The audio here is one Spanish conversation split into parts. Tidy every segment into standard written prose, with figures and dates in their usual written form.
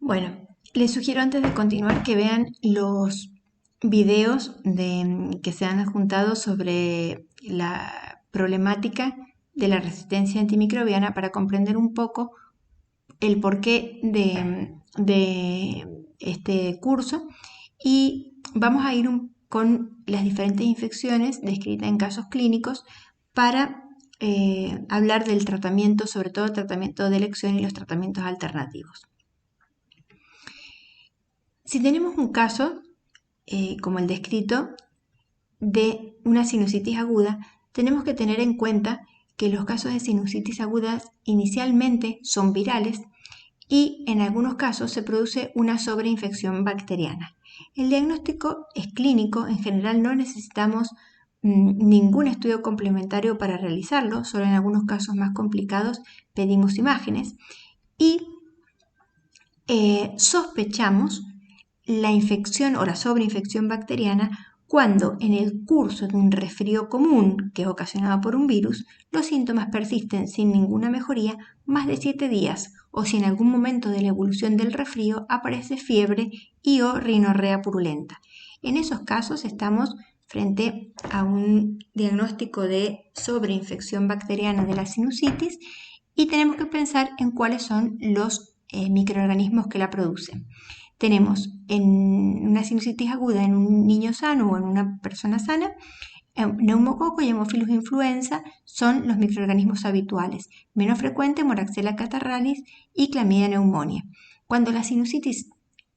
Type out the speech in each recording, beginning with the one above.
Bueno, les sugiero antes de continuar que vean los videos que se han adjuntado sobre la problemática de la resistencia antimicrobiana para comprender un poco el porqué de este curso y vamos a ir con las diferentes infecciones descritas en casos clínicos para hablar del tratamiento, sobre todo el tratamiento de elección y los tratamientos alternativos. Si tenemos un caso, como el descrito, de una sinusitis aguda, tenemos que tener en cuenta que los casos de sinusitis agudas inicialmente son virales y en algunos casos se produce una sobreinfección bacteriana. El diagnóstico es clínico, en general no necesitamos ningún estudio complementario para realizarlo, solo en algunos casos más complicados pedimos imágenes y sospechamos la infección o la sobreinfección bacteriana cuando en el curso de un resfrío común que es ocasionado por un virus, los síntomas persisten sin ninguna mejoría más de 7 días o si en algún momento de la evolución del resfrío aparece fiebre y o rinorrea purulenta. En esos casos estamos frente a un diagnóstico de sobreinfección bacteriana de la sinusitis y tenemos que pensar en cuáles son los microorganismos que la producen. Tenemos en una sinusitis aguda en un niño sano o en una persona sana, neumococo y Haemophilus influenza son los microorganismos habituales. Menos frecuente, Moraxella catarrhalis y Chlamydia pneumoniae. Cuando la sinusitis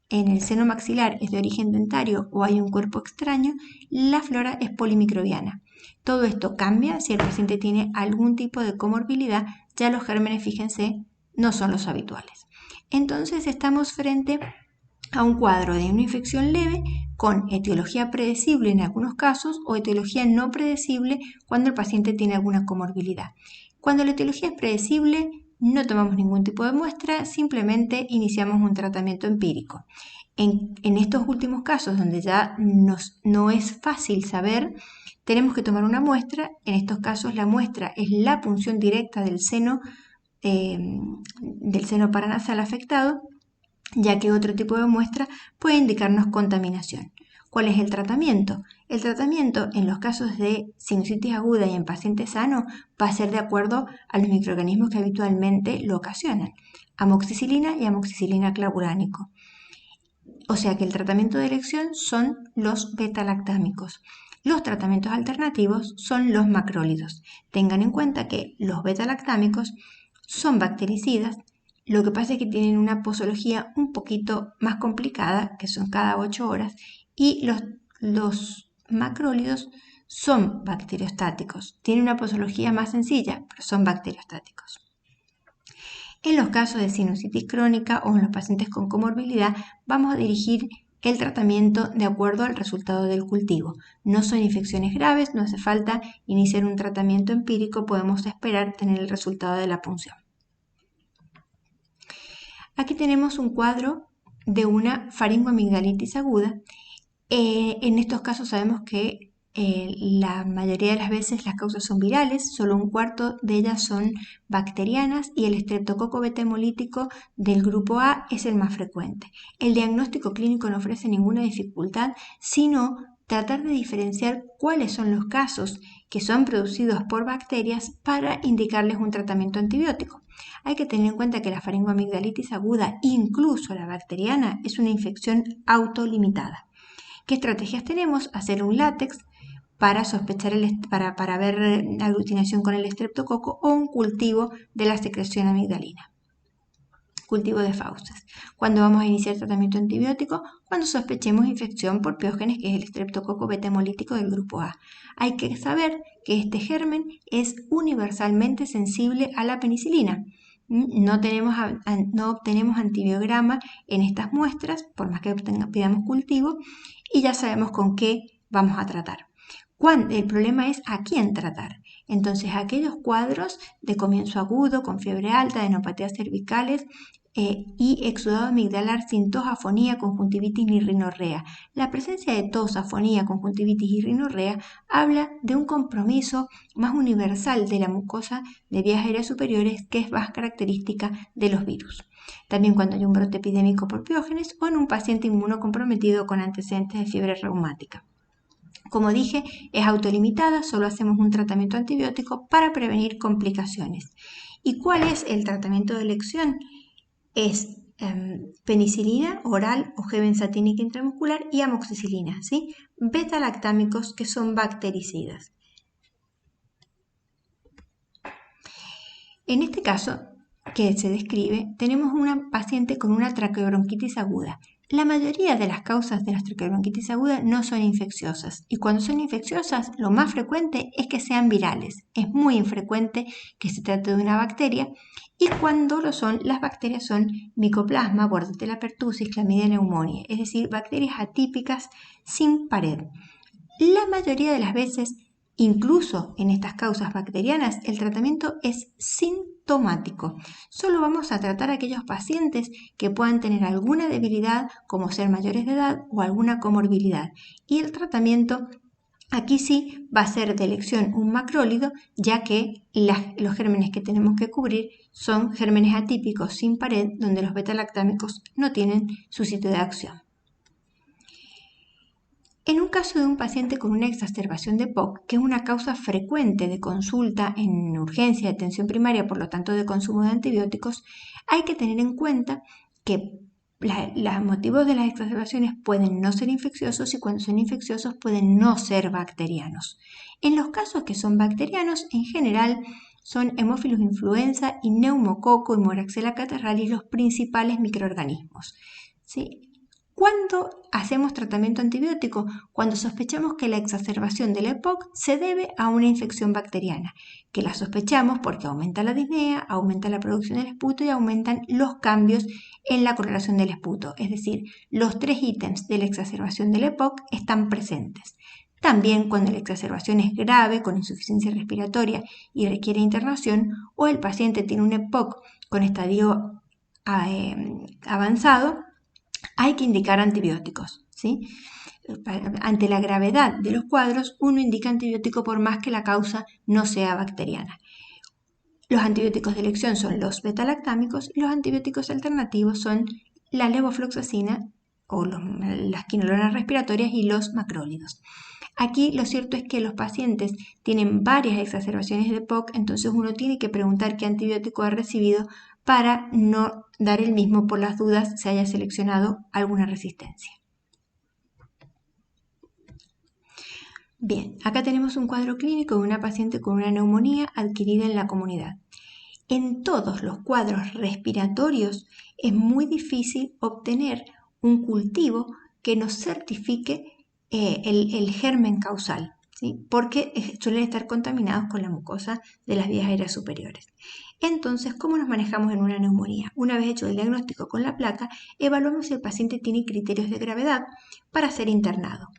en el seno maxilar es de origen dentario o hay un cuerpo extraño, la flora es polimicrobiana. Todo esto cambia si el paciente tiene algún tipo de comorbilidad, ya los gérmenes, fíjense, no son los habituales. Entonces estamos frente a un cuadro de una infección leve con etiología predecible en algunos casos o etiología no predecible cuando el paciente tiene alguna comorbilidad. Cuando la etiología es predecible, no tomamos ningún tipo de muestra, simplemente iniciamos un tratamiento empírico. En estos últimos casos, donde ya no es fácil saber, tenemos que tomar una muestra. En estos casos, la muestra es la punción directa del seno paranasal afectado, ya que otro tipo de muestra puede indicarnos contaminación. ¿Cuál es el tratamiento? El tratamiento en los casos de sinusitis aguda y en pacientes sanos va a ser de acuerdo a los microorganismos que habitualmente lo ocasionan, amoxicilina y amoxicilina clavuránico. O sea que el tratamiento de elección son los beta-lactámicos. Los tratamientos alternativos son los macrólidos. Tengan en cuenta que los beta-lactámicos son bactericidas. Lo que pasa es que tienen una posología un poquito más complicada, que son cada 8 horas, y los macrólidos son bacteriostáticos. Tienen una posología más sencilla, pero son bacteriostáticos. En los casos de sinusitis crónica o en los pacientes con comorbilidad, vamos a dirigir el tratamiento de acuerdo al resultado del cultivo. No son infecciones graves, no hace falta iniciar un tratamiento empírico, podemos esperar tener el resultado de la punción. Aquí tenemos un cuadro de una faringoamigdalitis aguda. En estos casos sabemos que la mayoría de las veces las causas son virales, solo un cuarto de ellas son bacterianas y el estreptococo beta hemolítico del grupo A es el más frecuente. El diagnóstico clínico no ofrece ninguna dificultad, sino tratar de diferenciar cuáles son los casos que son producidos por bacterias para indicarles un tratamiento antibiótico. Hay que tener en cuenta que la faringoamigdalitis aguda, incluso la bacteriana, es una infección autolimitada. ¿Qué estrategias tenemos? Hacer un látex para sospechar para ver aglutinación con el estreptococo o un cultivo de la secreción amigdalina. Cultivo de fauces. Cuando vamos a iniciar tratamiento antibiótico, cuando sospechemos infección por piógenes, que es el estreptococo beta hemolítico del grupo A. Hay que saber que este germen es universalmente sensible a la penicilina. No obtenemos antibiograma en estas muestras, por más que pidamos cultivo, y ya sabemos con qué vamos a tratar. El problema es a quién tratar. Entonces, aquellos cuadros de comienzo agudo, con fiebre alta, adenopatías cervicales y exudado amigdalar sin tos, afonía, conjuntivitis ni rinorrea. La presencia de tos, afonía, conjuntivitis y rinorrea habla de un compromiso más universal de la mucosa de vías aéreas superiores, que es más característica de los virus. También cuando hay un brote epidémico por piógenes o en un paciente inmunocomprometido con antecedentes de fiebre reumática. Como dije, es autolimitada, solo hacemos un tratamiento antibiótico para prevenir complicaciones. ¿Y cuál es el tratamiento de elección? Es penicilina oral o G-benzatínica intramuscular y amoxicilina, ¿sí? Beta-lactámicos, que son bactericidas. En este caso que se describe, tenemos una paciente con una traqueobronquitis aguda. La mayoría de las causas de la traqueobronquitis aguda no son infecciosas, y cuando son infecciosas lo más frecuente es que sean virales. Es muy infrecuente que se trate de una bacteria, y cuando lo son, las bacterias son Mycoplasma, Bordetella pertussis, Chlamydia pneumoniae, es decir, bacterias atípicas sin pared. La mayoría de las veces, incluso en estas causas bacterianas, el tratamiento es sintomático. Solo vamos a tratar a aquellos pacientes que puedan tener alguna debilidad, como ser mayores de edad o alguna comorbilidad. Y el tratamiento aquí sí va a ser de elección un macrólido, ya que los gérmenes que tenemos que cubrir son gérmenes atípicos sin pared, donde los beta-lactámicos no tienen su sitio de acción. En un caso de un paciente con una exacerbación de POC, que es una causa frecuente de consulta en urgencia de atención primaria, por lo tanto de consumo de antibióticos, hay que tener en cuenta que los motivos de las exacerbaciones pueden no ser infecciosos, y cuando son infecciosos pueden no ser bacterianos. En los casos que son bacterianos, en general son Haemophilus influenza y neumococo y Moraxella catarrhalis los principales microorganismos, ¿sí? ¿Cuándo hacemos tratamiento antibiótico? Cuando sospechamos que la exacerbación de la EPOC se debe a una infección bacteriana, que la sospechamos porque aumenta la disnea, aumenta la producción del esputo y aumentan los cambios en la coloración del esputo. Es decir, los 3 ítems de la exacerbación de la EPOC están presentes. También cuando la exacerbación es grave, con insuficiencia respiratoria y requiere internación, o el paciente tiene un EPOC con estadio avanzado, hay que indicar antibióticos, ¿sí? Ante la gravedad de los cuadros, uno indica antibiótico por más que la causa no sea bacteriana. Los antibióticos de elección son los beta-lactámicos, y los antibióticos alternativos son la levofloxacina o las quinolonas respiratorias y los macrólidos. Aquí lo cierto es que los pacientes tienen varias exacerbaciones de POC, entonces uno tiene que preguntar qué antibiótico ha recibido para no dar el mismo por las dudas se haya seleccionado alguna resistencia. Bien, acá tenemos un cuadro clínico de una paciente con una neumonía adquirida en la comunidad. En todos los cuadros respiratorios es muy difícil obtener un cultivo que nos certifique el germen causal, ¿sí? Porque suelen estar contaminados con la mucosa de las vías aéreas superiores. Entonces, ¿cómo nos manejamos en una neumonía? Una vez hecho el diagnóstico con la placa, evaluamos si el paciente tiene criterios de gravedad para ser internado.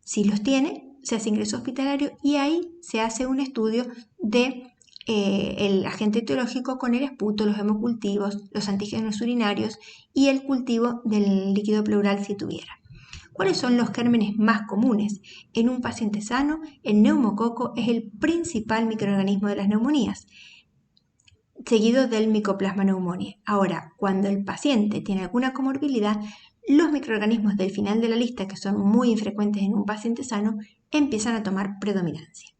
Si los tiene, se hace ingreso hospitalario y ahí se hace un estudio de el agente etiológico con el esputo, los hemocultivos, los antígenos urinarios y el cultivo del líquido pleural si tuviera. ¿Cuáles son los gérmenes más comunes? En un paciente sano, el neumococo es el principal microorganismo de las neumonías, seguido del Mycoplasma pneumoniae. Ahora, cuando el paciente tiene alguna comorbilidad, los microorganismos del final de la lista, que son muy infrecuentes en un paciente sano, empiezan a tomar predominancia.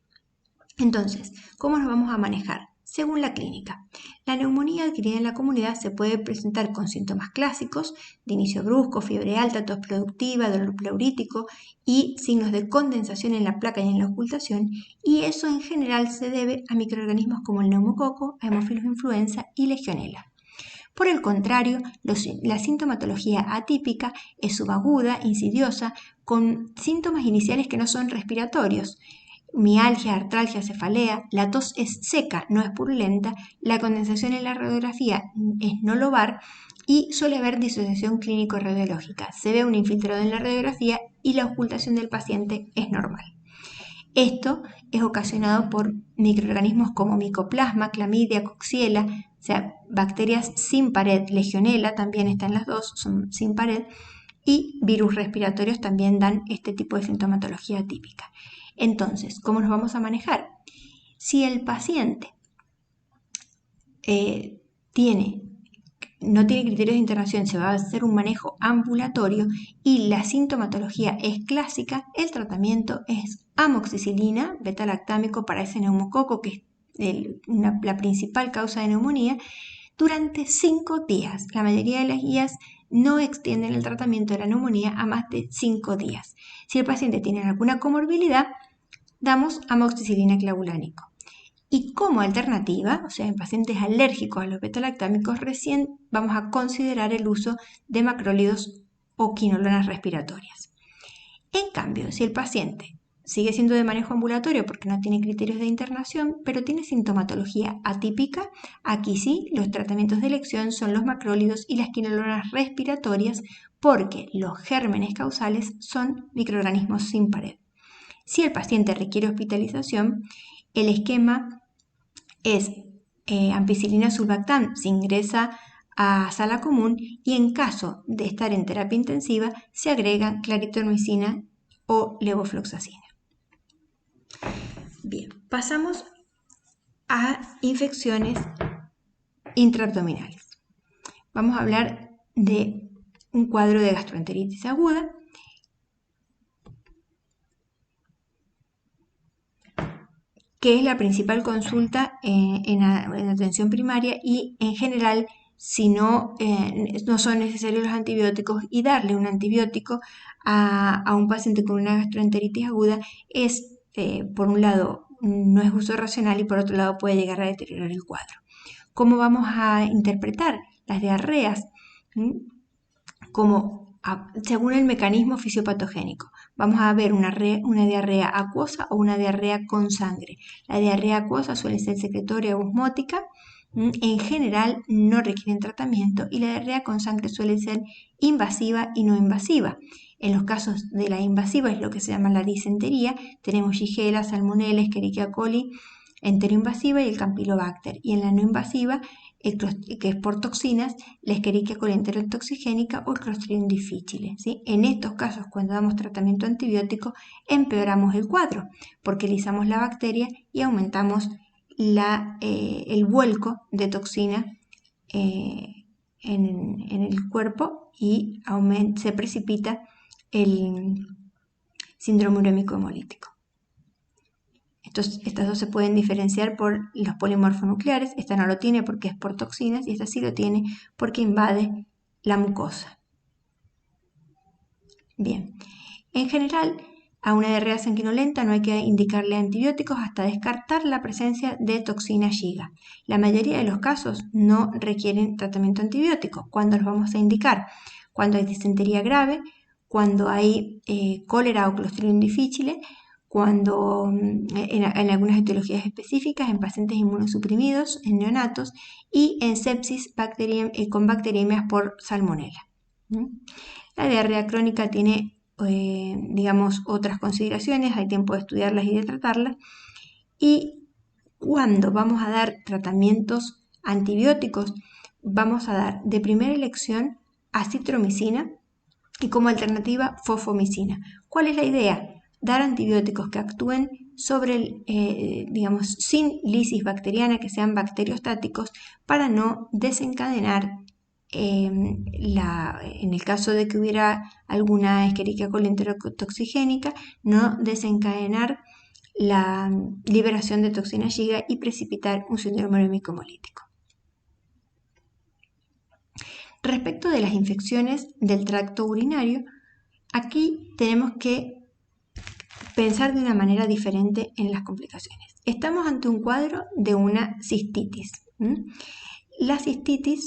Entonces, ¿cómo nos vamos a manejar? Según la clínica, la neumonía adquirida en la comunidad se puede presentar con síntomas clásicos de inicio brusco, fiebre alta, tos productiva, dolor pleurítico y signos de condensación en la placa y en la ocultación, y eso en general se debe a microorganismos como el neumococo, Haemophilus influenza y Legionella. Por el contrario, la sintomatología atípica es subaguda, insidiosa, con síntomas iniciales que no son respiratorios. Mialgia, artralgia, cefalea, la tos es seca, no es purulenta, la condensación en la radiografía es no lobar y suele haber disociación clínico-radiológica. Se ve un infiltrado en la radiografía y la ocultación del paciente es normal. Esto es ocasionado por microorganismos como Mycoplasma, Clamidia, Coxiella, o sea, bacterias sin pared, Legionella también están las dos, son sin pared, y virus respiratorios también dan este tipo de sintomatología típica. Entonces, ¿cómo nos vamos a manejar? Si el paciente no tiene criterios de internación, se va a hacer un manejo ambulatorio y la sintomatología es clásica, el tratamiento es amoxicilina, beta-lactámico para ese neumococo, que es la principal causa de neumonía, durante 5 días. La mayoría de las guías no extienden el tratamiento de la neumonía a más de 5 días. Si el paciente tiene alguna comorbilidad, damos amoxicilina clavulánico. Y como alternativa, o sea, en pacientes alérgicos a los beta-lactámicos, recién vamos a considerar el uso de macrólidos o quinolonas respiratorias. En cambio, si el paciente sigue siendo de manejo ambulatorio porque no tiene criterios de internación, pero tiene sintomatología atípica, aquí sí, los tratamientos de elección son los macrólidos y las quinolonas respiratorias porque los gérmenes causales son microorganismos sin pared. Si el paciente requiere hospitalización, el esquema es ampicilina sulbactam, se ingresa a sala común y en caso de estar en terapia intensiva se agrega claritromicina o levofloxacina. Bien, pasamos a infecciones intraabdominales. Vamos a hablar de un cuadro de gastroenteritis aguda. Que es la principal consulta en atención primaria y en general si no son necesarios los antibióticos y darle un antibiótico a un paciente con una gastroenteritis aguda es, por un lado, no es uso racional y por otro lado puede llegar a deteriorar el cuadro. ¿Cómo vamos a interpretar las diarreas? Según el mecanismo fisiopatogénico. Vamos a ver una diarrea acuosa o una diarrea con sangre. La diarrea acuosa suele ser secretoria o osmótica, en general no requieren tratamiento y la diarrea con sangre suele ser invasiva y no invasiva. En los casos de la invasiva es lo que se llama la disentería, tenemos Shigella, Salmonella, Escherichia coli, enteroinvasiva y el Campylobacter. Y en la no invasiva, que es por toxinas, la Escherichia coli enterotoxigénica o el Clostridium difficile, ¿sí? En estos casos, cuando damos tratamiento antibiótico, empeoramos el cuadro, porque lisamos la bacteria y aumentamos el vuelco de toxina en el cuerpo y se precipita el síndrome urémico hemolítico. Estas dos se pueden diferenciar por los polimorfonucleares. Esta no lo tiene porque es por toxinas y esta sí lo tiene porque invade la mucosa. Bien, en general, a una diarrea sanguinolenta no hay que indicarle antibióticos hasta descartar la presencia de toxina Shiga. La mayoría de los casos no requieren tratamiento antibiótico. ¿Cuándo los vamos a indicar? Cuando hay disentería grave, cuando hay cólera o Clostridium difficile, cuando en algunas etiologías específicas, en pacientes inmunosuprimidos, en neonatos y en sepsis con bacteriemias por salmonela. La diarrea crónica tiene, otras consideraciones, hay tiempo de estudiarlas y de tratarlas. Y cuando vamos a dar tratamientos antibióticos, vamos a dar de primera elección acitromicina y como alternativa fosfomicina. ¿Cuál es la idea? Dar antibióticos que actúen sobre sin lisis bacteriana, que sean bacteriostáticos, para no desencadenar, en el caso de que hubiera alguna Escherichia coli enterotoxigénica, no desencadenar la liberación de toxina Shiga y precipitar un síndrome urémico hemolítico. Respecto de las infecciones del tracto urinario, aquí tenemos que pensar de una manera diferente en las complicaciones. Estamos ante un cuadro de una cistitis. La cistitis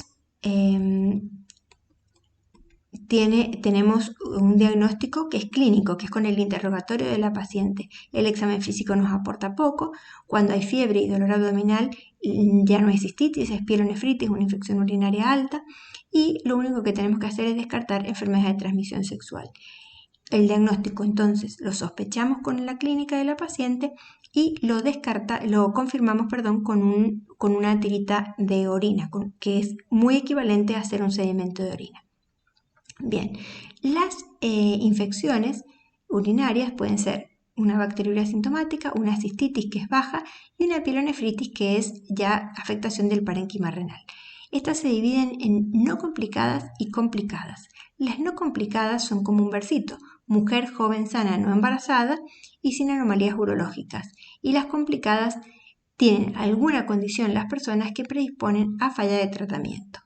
tenemos un diagnóstico que es clínico, que es con el interrogatorio de la paciente. El examen físico nos aporta poco. Cuando hay fiebre y dolor abdominal, ya no es cistitis, es pielonefritis, una infección urinaria alta. Y lo único que tenemos que hacer es descartar enfermedades de transmisión sexual. El diagnóstico entonces lo sospechamos con la clínica de la paciente y lo confirmamos, con una tirita de orina, que es muy equivalente a hacer un sedimento de orina. Bien, las infecciones urinarias pueden ser una bacteriuria asintomática, una cistitis que es baja y una pielonefritis que es ya afectación del parénquima renal. Estas se dividen en no complicadas y complicadas. Las no complicadas son como un versito: mujer joven sana no embarazada y sin anomalías urológicas. Y las complicadas tienen alguna condición las personas que predisponen a falla de tratamiento.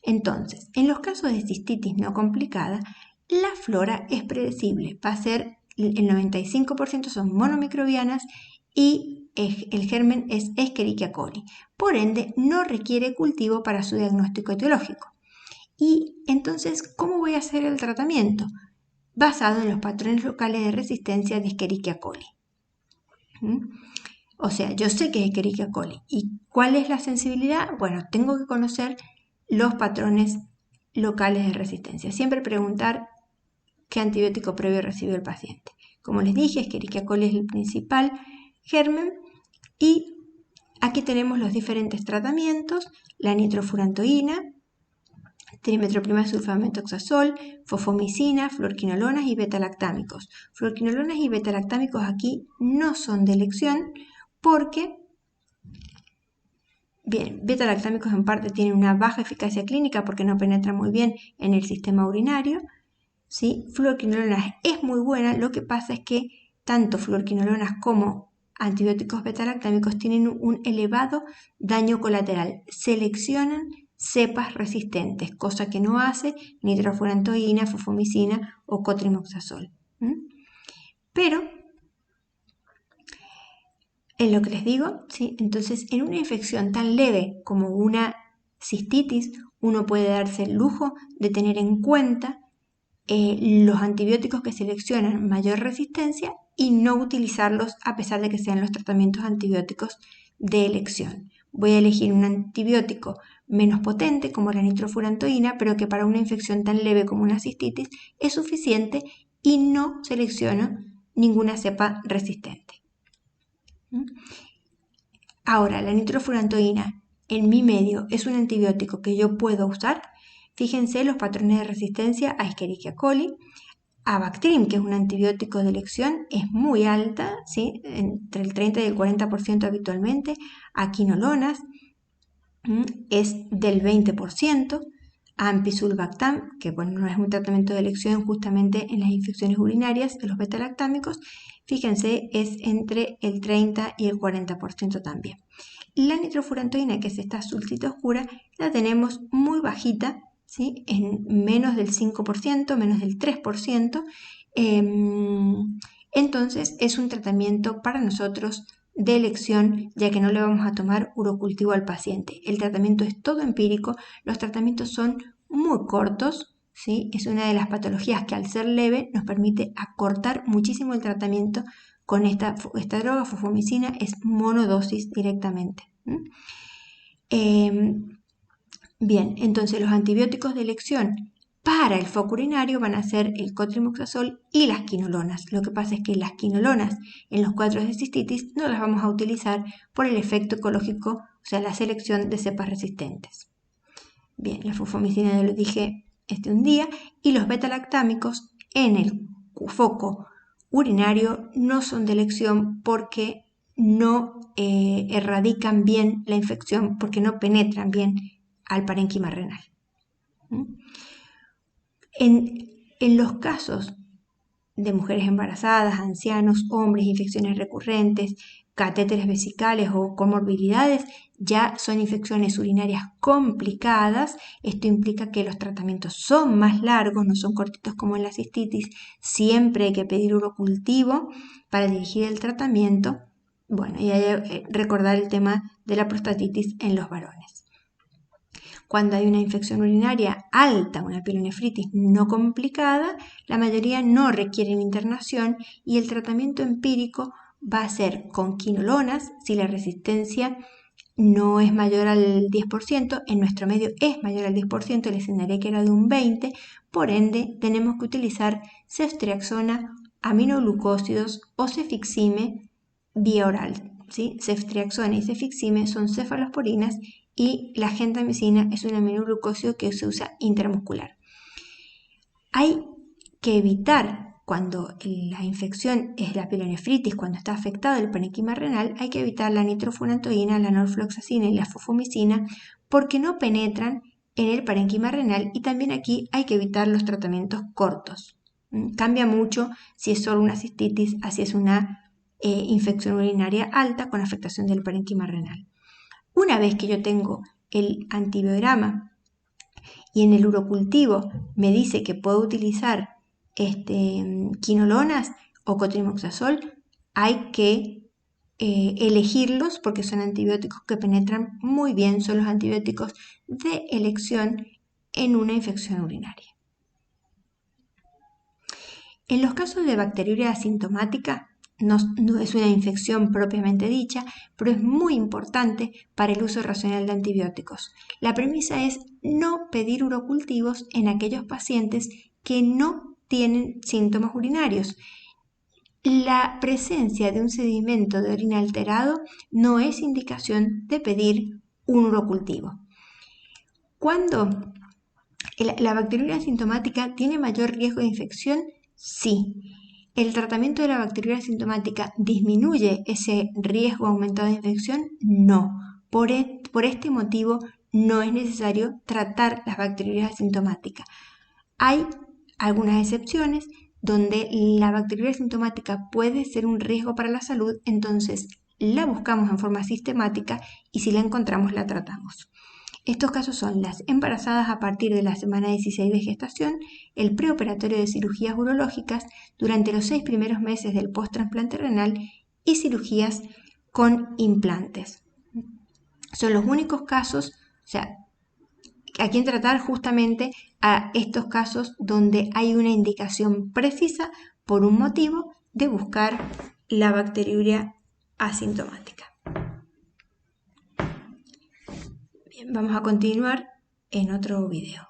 Entonces, en los casos de cistitis no complicada, la flora es predecible. Va a ser el 95% son monomicrobianas y el germen es Escherichia coli. Por ende, no requiere cultivo para su diagnóstico etiológico. Y entonces, ¿cómo voy a hacer el tratamiento? Basado en los patrones locales de resistencia de Escherichia coli. O sea, yo sé que es Escherichia coli. ¿Y cuál es la sensibilidad? Bueno, tengo que conocer los patrones locales de resistencia. Siempre preguntar qué antibiótico previo recibió el paciente. Como les dije, Escherichia coli es el principal germen y aquí tenemos los diferentes tratamientos: la nitrofurantoína, trimetoprimazsulfametoxazol, fosfomicina, fluorquinolonas y betalactámicos. Fluorquinolonas y betalactámicos aquí no son de elección porque, bien, betalactámicos en parte tienen una baja eficacia clínica porque no penetran muy bien en el sistema urinario. ¿Sí? Fluorquinolonas es muy buena, lo que pasa es que tanto fluorquinolonas como antibióticos betalactámicos tienen un elevado daño colateral. Seleccionan cepas resistentes, cosa que no hace nitrofurantoína, fosfomicina o cotrimoxazol. Pero, en lo que les digo, ¿sí? Entonces, en una infección tan leve como una cistitis, uno puede darse el lujo de tener en cuenta los antibióticos que seleccionan mayor resistencia y no utilizarlos a pesar de que sean los tratamientos antibióticos de elección. Voy a elegir un antibiótico menos potente como la nitrofurantoína, pero que para una infección tan leve como una cistitis es suficiente, y no selecciono ninguna cepa resistente. Ahora, la nitrofurantoína en mi medio es un antibiótico que yo puedo usar. Fíjense los patrones de resistencia a Escherichia coli. A Bactrim, que es un antibiótico de elección, es muy alta, ¿sí? Entre el 30 y el 40% habitualmente. A quinolonas es del 20%. A ampicillobactam, que bueno, no es un tratamiento de elección justamente en las infecciones urinarias de los betalactámicos, fíjense, es entre el 30 y el 40% también. La nitrofurantoína, que es esta azulcita oscura, la tenemos muy bajita, ¿sí? En menos del 5%, menos del 3%. Entonces es un tratamiento para nosotros de elección, ya que no le vamos a tomar urocultivo al paciente. El tratamiento es todo empírico, los tratamientos son muy cortos, ¿sí? Es una de las patologías que, al ser leve, nos permite acortar muchísimo el tratamiento. Con esta droga, fosfomicina, es monodosis directamente. Bien, entonces los antibióticos de elección para el foco urinario van a ser el cotrimoxazol y las quinolonas. Lo que pasa es que las quinolonas en los cuadros de cistitis no las vamos a utilizar por el efecto ecológico, o sea, la selección de cepas resistentes. Bien, la fosfomicina ya lo dije un día, y los betalactámicos en el foco urinario no son de elección porque no erradican bien la infección, porque no penetran bien al parénquima renal. En los casos de mujeres embarazadas, ancianos, hombres, infecciones recurrentes, catéteres vesicales o comorbilidades, ya son infecciones urinarias complicadas. Esto implica que los tratamientos son más largos, no son cortitos como en la cistitis. Siempre hay que pedir urocultivo para dirigir el tratamiento. Bueno, y hay que recordar el tema de la prostatitis en los varones. Cuando hay una infección urinaria alta, una pielonefritis no complicada, la mayoría no requieren internación y el tratamiento empírico va a ser con quinolonas si la resistencia no es mayor al 10%, en nuestro medio es mayor al 10%, el escenario que era de un 20%, por ende tenemos que utilizar ceftriaxona, aminoglucósidos o cefixime vía oral. ¿Sí? Ceftriaxona y cefixime son cefalosporinas y la gentamicina es un aminoglucósido que se usa intramuscular. Hay que evitar, cuando la infección es la pielonefritis, cuando está afectado el parénquima renal, hay que evitar la nitrofurantoína, la norfloxacina y la fofomicina porque no penetran en el parénquima renal, y también aquí hay que evitar los tratamientos cortos. Cambia mucho si es solo una cistitis, así es una infección urinaria alta con afectación del parénquima renal. Una vez que yo tengo el antibiograma y en el urocultivo me dice que puedo utilizar quinolonas o cotrimoxazol, hay que elegirlos porque son antibióticos que penetran muy bien, son los antibióticos de elección en una infección urinaria. En los casos de bacteriuria asintomática, no es una infección propiamente dicha, pero es muy importante para el uso racional de antibióticos. La premisa es no pedir urocultivos en aquellos pacientes que no tienen síntomas urinarios. La presencia de un sedimento de orina alterado no es indicación de pedir un urocultivo. ¿Cuándo la bacteriuria asintomática tiene mayor riesgo de infección? Sí. ¿El tratamiento de la bacteriuria asintomática disminuye ese riesgo aumentado de infección? No. Por este motivo no es necesario tratar las bacteriurias asintomáticas. Hay algunas excepciones donde la bacteriuria asintomática puede ser un riesgo para la salud, entonces la buscamos en forma sistemática y si la encontramos la tratamos. Estos casos son las embarazadas a partir de la semana 16 de gestación, el preoperatorio de cirugías urológicas durante los 6 primeros meses del post-trasplante renal y cirugías con implantes. Son los únicos casos, o sea, a quien tratar justamente a estos casos donde hay una indicación precisa por un motivo de buscar la bacteriuria asintomática. Bien, vamos a continuar en otro video.